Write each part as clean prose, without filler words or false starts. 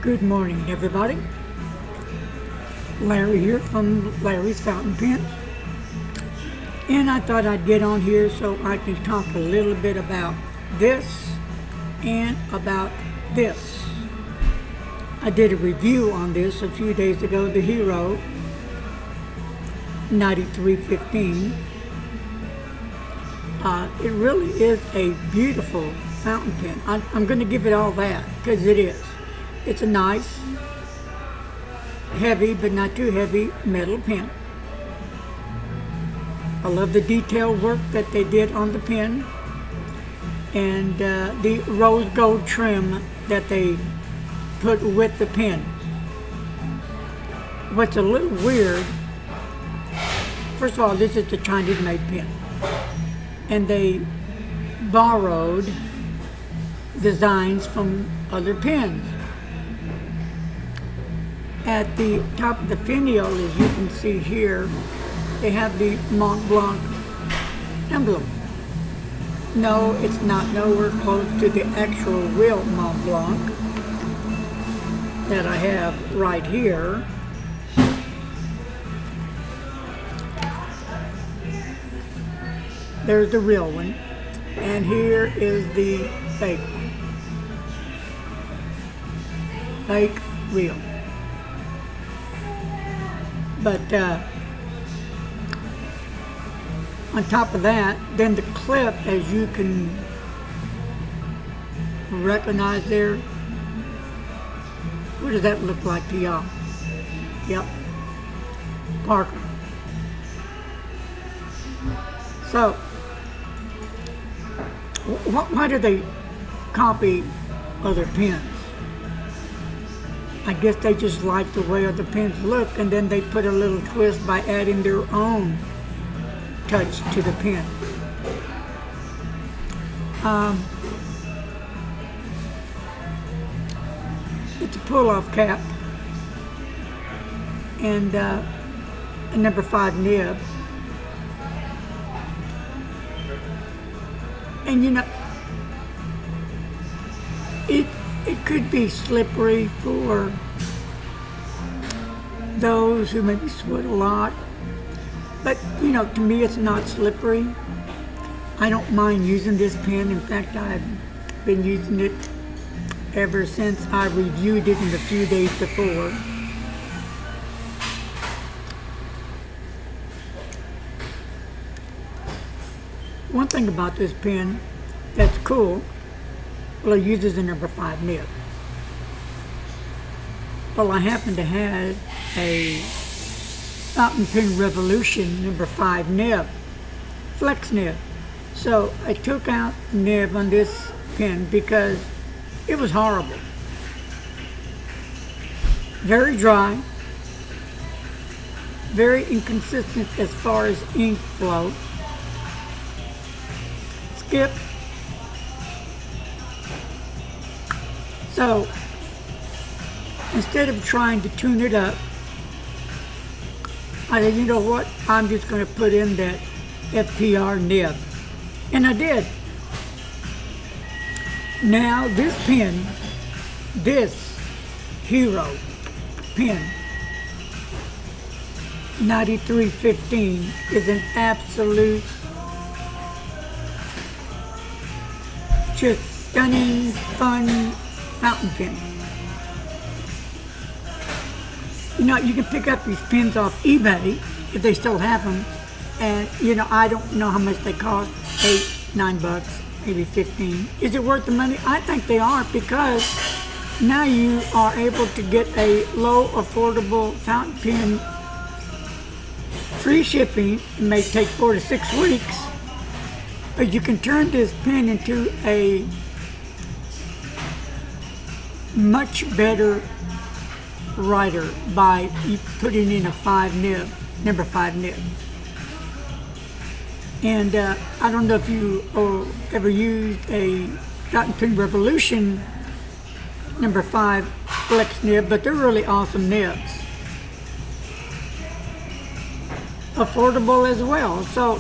Good morning, everybody. Larry here from Larry's Fountain Pen. And I thought I'd get on here so I can talk a little bit about this and about this. I did a review on this a few days ago, the Hero 9315. It really is a beautiful fountain pen. I'm going to give it all that because it is. It's a nice, heavy but not too heavy metal pen. I love the detail work that they did on the pen and the rose gold trim that they put with the pen. What's a little weird, first of all, this is a Chinese made pen, and they borrowed designs from other pens. At the top of the finial, as you can see here, they have the Mont Blanc emblem. No, it's not nowhere close to the actual real Mont Blanc that I have right here. There's the real one, and here is the fake one. Fake, real. But on top of that, then the clip, as you can recognize there, what does that look like to y'all? Yep, Parker. So, why do they copy other pens? I guess they just like the way other pens look, and then they put a little twist by adding their own touch to the pen. It's a pull-off cap and a number 5 nib. And you know, it could be slippery for those who maybe sweat a lot. But, you know, to me it's not slippery. I don't mind using this pen. In fact, I've been using it ever since I reviewed it in the few days before. One thing about this pen that's cool, well, it uses a number 5 nib. Well, I happen to have a Fountain Pen Revolution number 5 nib, flex nib. So I took out the nib on this pen because it was horrible. Very dry, very inconsistent as far as ink flow. Skip. So instead of trying to tune it up, I said, you know what, I'm just going to put in that FPR nib. And I did. Now this pen, this Hero pen, 9315, is an absolute, just stunning, fun fountain pen. You know, you can pick up these pens off eBay if they still have them, and you know, I don't know how much they cost, $8-9, maybe 15. Is it worth the money? I think they are, because now you are able to get a low, affordable fountain pen, free shipping. It may take 4 to 6 weeks, but you can turn this pen into a much better writer by putting in a 5 nib, number 5 nib. And I don't know if you ever used a Fountain Pen Revolution number 5 flex nib, but they're really awesome nibs. Affordable as well. So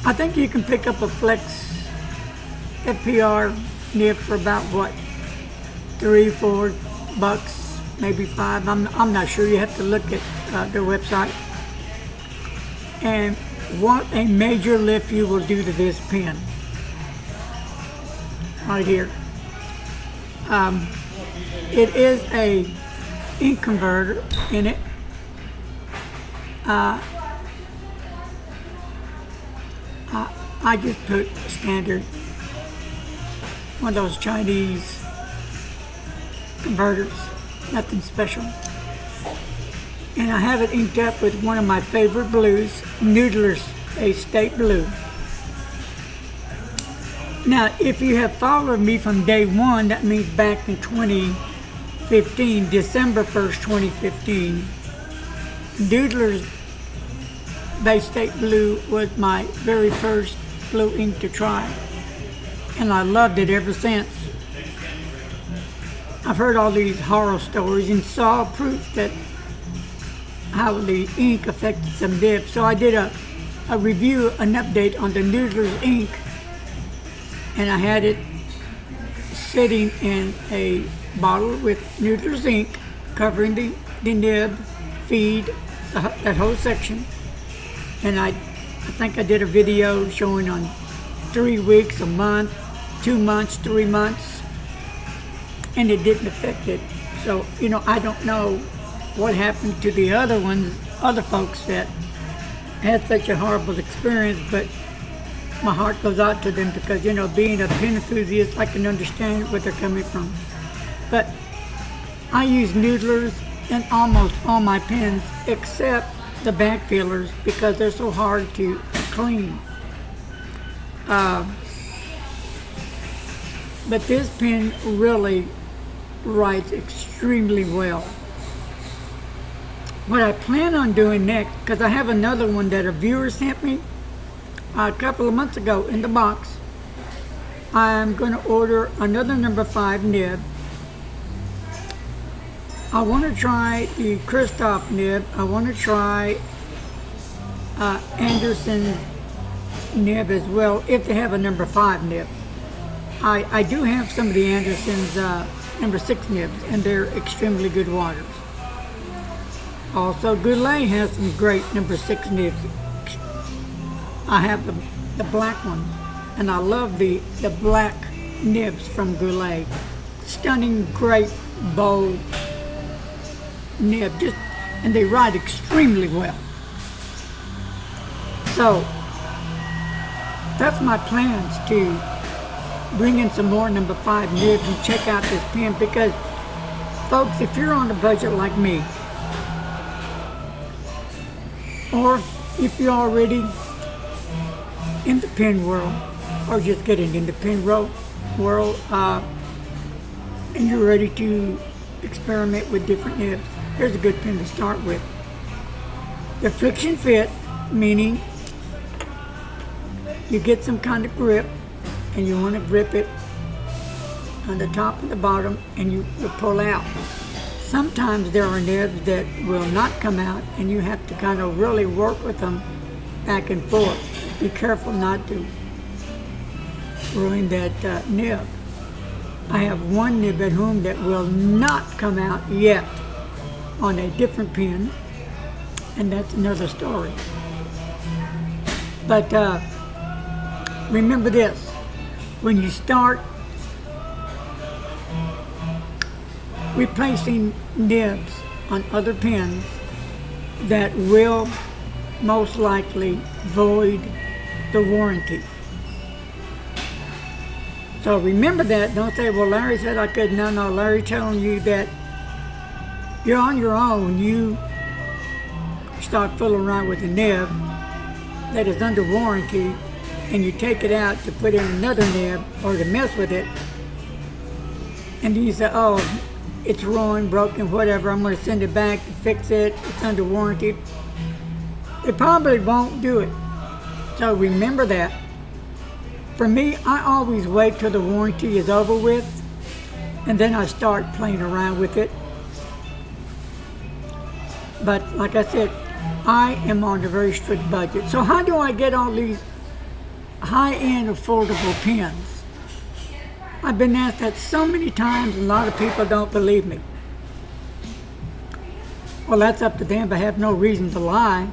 I think you can pick up a flex FPR nib for about what, $3, $4, bucks, maybe $5. I'm not sure. You have to look at their website. And what a major lift you will do to this pen. Right here. It is a ink converter in it. I just put standard, one of those Chinese converters, nothing special. And I have it inked up with one of my favorite blues, Noodler's A State Blue. Now, if you have followed me from day one, that means back in 2015, December 1st, 2015, Noodler's Bay State Blue was my very first blue ink to try, and I loved it ever since. I've heard all these horror stories and saw proof that how the ink affected some nibs. So I did a review, an update on the Noodler's ink, and I had it sitting in a bottle with Noodler's ink covering the nib, feed, that whole section. And I think I did a video showing on 3 weeks, a month, 2 months, 3 months, and it didn't affect it. So, I don't know what happened to the other ones, other folks that had such a horrible experience, but my heart goes out to them because, being a pen enthusiast, I can understand where they're coming from. But I use Noodlers in almost all my pens except the back fillers because they're so hard to clean. But this pen really writes extremely well. What I plan on doing next, because I have another one that a viewer sent me a couple of months ago in the box, I'm going to order another number 5 nib. I want to try the Kristoff nib. I want to try Anderson nib as well, if they have a number 5 nib. I do have some of the Anderson's number 6 nibs, and they're extremely good waters. Also, Goulet has some great number 6 nibs. I have the black one, and I love the black nibs from Goulet. Stunning, great, bold nib, and they write extremely well. So that's my plans, to bring in some more number 5 nibs and check out this pen, because folks, if you're on a budget like me, or if you're already in the pen world, or just getting in the pen world, and you're ready to experiment with different nibs, here's a good pen to start with. The friction fit, meaning you get some kind of grip, and you want to grip it on the top and the bottom, and you pull out. Sometimes there are nibs that will not come out, and you have to kind of really work with them back and forth. Be careful not to ruin that nib. I have one nib at home that will not come out yet on a different pen, and that's another story. But remember this, when you start replacing nibs on other pens that will most likely void the warranty. So remember that. Don't say, well, Larry said I could. No, Larry telling you that you're on your own. You start fooling around with a nib that is under warranty, and you take it out to put in another nib or to mess with it, and then you say, oh, it's ruined, broken, whatever, I'm going to send it back to fix it, it's under warranty. They probably won't do it. So remember that. For me, I always wait till the warranty is over with, and then I start playing around with it. But like I said, I am on a very strict budget. So how do I get all these high-end affordable pens? I've been asked that so many times, and a lot of people don't believe me. Well, that's up to them, but I have no reason to lie.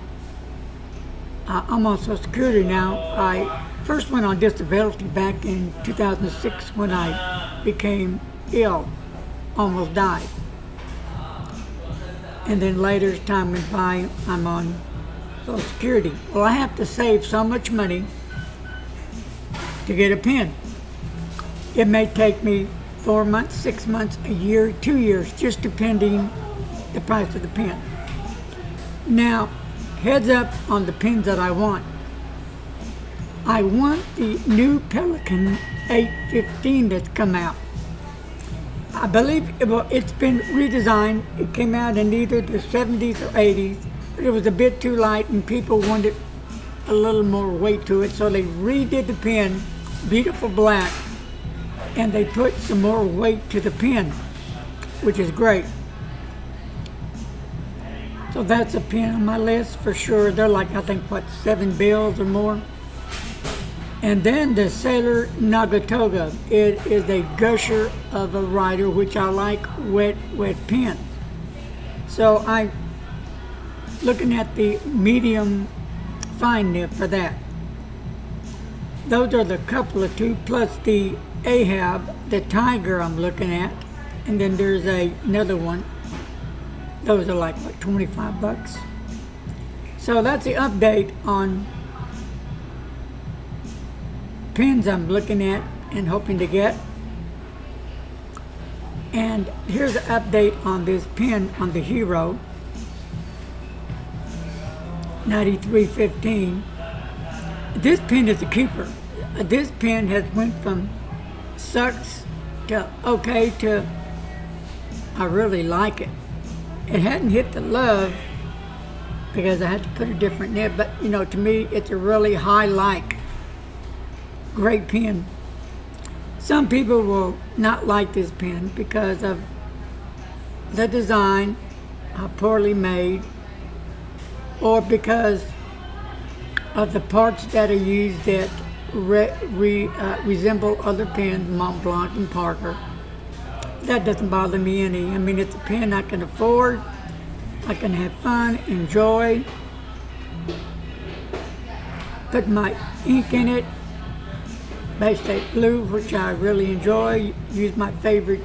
I'm on Social Security now. I first went on disability back in 2006 when I became ill, almost died. And then later, as time went by, I'm on Social Security. Well, I have to save so much money to get a pen. It may take me 4 months, 6 months, a year, 2 years, just depending the price of the pen. Now, heads up on the pens that I want. I want the new Pelikan 815 that's come out. I believe it's been redesigned. It came out in either the 70s or 80s, but it was a bit too light and people wanted a little more weight to it, so they redid the pen, beautiful black, and they put some more weight to the pen, which is great. So that's a pen on my list for sure. They're like, I think, what, $7 or more. And then the Sailor Nagatoga. It is a gusher of a writer, which I like wet pen. So I'm looking at the medium fine nib for that. Those are the couple of two, plus the Ahab, the Tiger I'm looking at. And then there's another one. Those are like, what, $25? So that's the update on pens I'm looking at and hoping to get. And here's an update on this pen on the Hero 9315. This pen is a keeper. This pen has went from sucks to okay to I really like it. It hadn't hit the love because I had to put a different nib, but you know, to me it's a really high like. Great pen. Some people will not like this pen because of the design, how poorly made, or because of the parts that are used that resemble other pens, Montblanc and Parker. That doesn't bother me any. I mean, it's a pen I can afford, I can have fun, enjoy, put my ink in it, Bay State Blue, which I really enjoy, use my favorite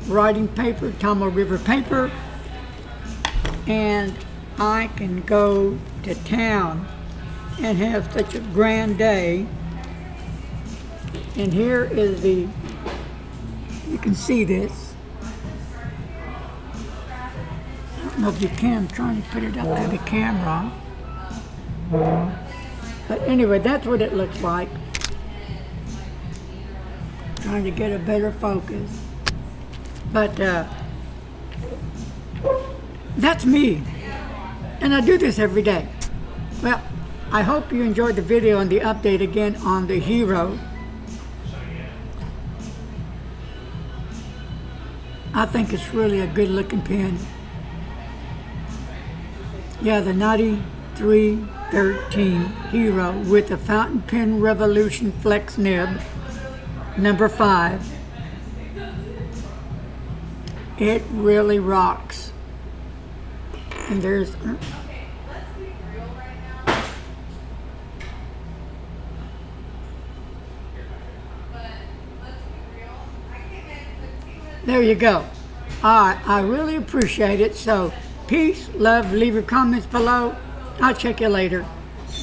writing paper, Tomoe River paper, and I can go to town and have such a grand day. And here is the, you can see this. I don't know if you can, I'm trying to put it up to the camera. But anyway, that's what it looks like. Trying to get a better focus. But that's me. And I do this every day. Well, I hope you enjoyed the video and the update again on the Hero. I think it's really a good looking pen. Yeah, the 9313 Hero with the Fountain Pen Revolution Flex nib, number 5. It really rocks. And there's there you go. Alright, I really appreciate it. So peace, love, leave your comments below. I'll check you later.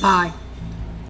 Bye.